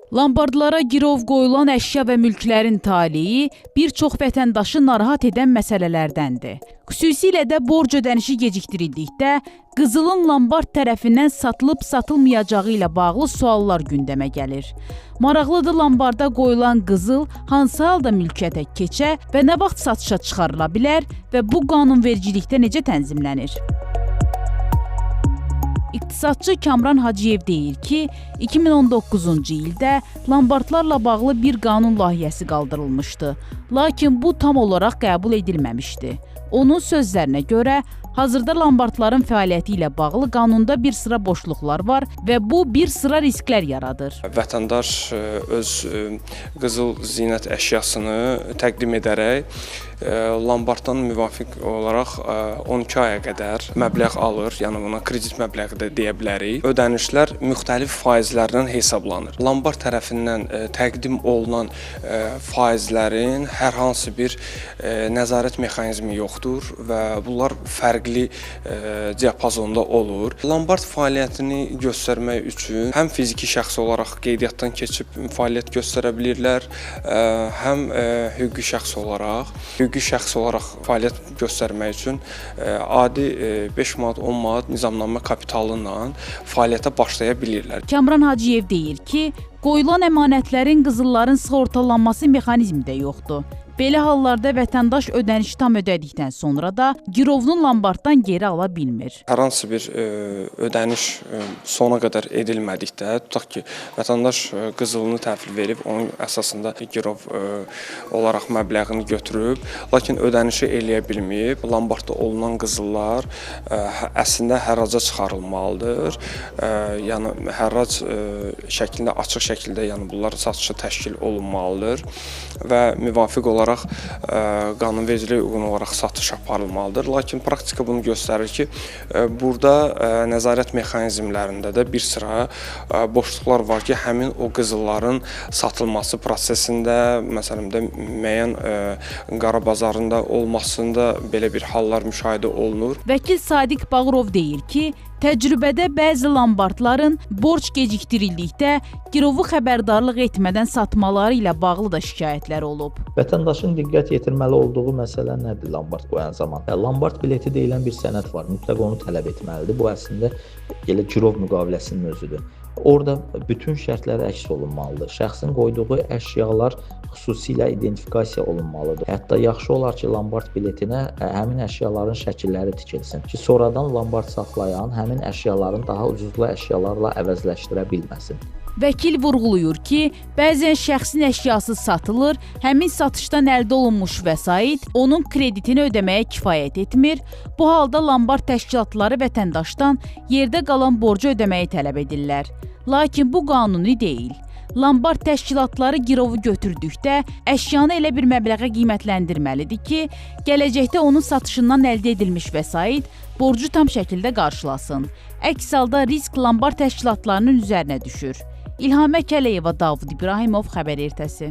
Lombardlara girov qoyulan əşya və mülklərin taleyi bir çox vətəndaşı narahat edən məsələlərdəndir. Xüsusilə də borc ödənişi gecikdirildikdə qızılın lombard tərəfindən satılıb satılmayacağı ilə bağlı suallar gündəmə gəlir. Maraqlıdır, lombarda qoyulan qızıl hansı halda mülkiyyətə keçə və nə vaxt satışa çıxarıla bilər və bu qanunvericilikdə necə tənzimlənir? İqtisadçı Kamran Hacıyev deyir ki, 2019-cu ildə lombardlarla bağlı bir qanun layihəsi qaldırılmışdı. Lakin bu tam olaraq qəbul edilməmişdi. Onun sözlərinə görə, hazırda lombardların fəaliyyəti ilə bağlı qanunda bir sıra boşluqlar var və bu bir sıra risklər yaradır. Vətəndaş öz qızıl zinət əşyasını təqdim edərək lombarddan müvafiq olaraq 12 aya qədər məbləğ alır, yəni buna kredit məbləği də deyə bilərik. Ödənişlər müxtəlif faizlərdən hesablanır. Lombard tərəfindən təqdim olunan faizlərin hər hansı bir nəzarət mexanizmi yoxdur və bunlar fərqli diapazonda olur. Lombard fəaliyyətini göstərmək üçün həm fiziki şəxs olaraq qeydiyyatdan keçib fəaliyyət göstərə bilirlər, həm hüquqi şəxs olaraq. Hüquqi şəxs olaraq fəaliyyət göstərmək üçün adi 5 manat, 10 manat nizamnamə kapitalı ilə fəaliyyətə başlaya bilirlər. Kamran Hacıyev deyir ki, qoyulan əmanətlərin qızılların sığortalanması mexanizmi də yoxdur. Belə hallarda vətəndaş ödənişi tam ödədikdən sonra da girovunu lombarddan geri ala bilmir. Hər hansı bir ödəniş sona qədər edilmədikdə, tutaq ki, vətəndaş qızılını təhvil verib, onun əsasında girov olaraq məbləğini götürüb, lakin ödənişi eləyə bilməyib, lombardda olunan qızıllar əslində hərraca çıxarılmalıdır. Yəni hərrac şəklində, açıq şəkildə, yəni bunlar satışa təşkil olunmalıdır və müvafiq olaraq qanunvericiliyə uyğun olaraq satış aparılmalıdır. Lakin praktika bunu göstərir ki, burada nəzarət mexanizmlərində də bir sıra boşluqlar var ki, həmin o qızılların satılması prosesində, məsələn də müəyyən qara bazarında olmasında belə bir hallar müşahidə olunur. Vəkil Sadiq Bağırov deyir ki, təcrübədə bəzi lombardların borc gecikdirildikdə girovu xəbərdarlıq etmədən satmaları ilə bağlı da şikayətlər olub. Vətəndaşın diqqət yetirməli olduğu məsələ nədir lombard qoyan zaman? Lombard bileti deyilən bir sənəd var, mütləq onu tələb etməlidir. Bu əslində elə girov müqaviləsinin özüdür. Orada bütün şərtlər əks olunmalıdır. Şəxsin qoyduğu əşyalar xüsusilə identifikasiya olunmalıdır. Hətta yaxşı olar ki, lombard biletinə həmin əşyaların şəkilləri tikilsin ki, sonradan lombard saxlayan həmin əşyaların daha ucuzlu əşyalarla əvəzləşdirə bilməsin. Vəkil vurğulayır ki, bəzən şəxsin əşyası satılır, həmin satışdan əldə olunmuş vəsait onun kreditini ödəməyə kifayət etmir. Bu halda lombard təşkilatları vətəndaşdan yerdə qalan borcu ödəməyi tələb edirlər. Lakin bu qanuni deyil. Lombard təşkilatları girovu götürdükdə əşyanı elə bir məbləğə qiymətləndirməlidir ki, gələcəkdə onun satışından əldə edilmiş vəsait borcu tam şəkildə qarşılasın. Əks halda risk lombard təşkilatlarının üzərinə düşür. İlham Əkəliyeva, Davud İbrahimov, Xəbər Ertəsi.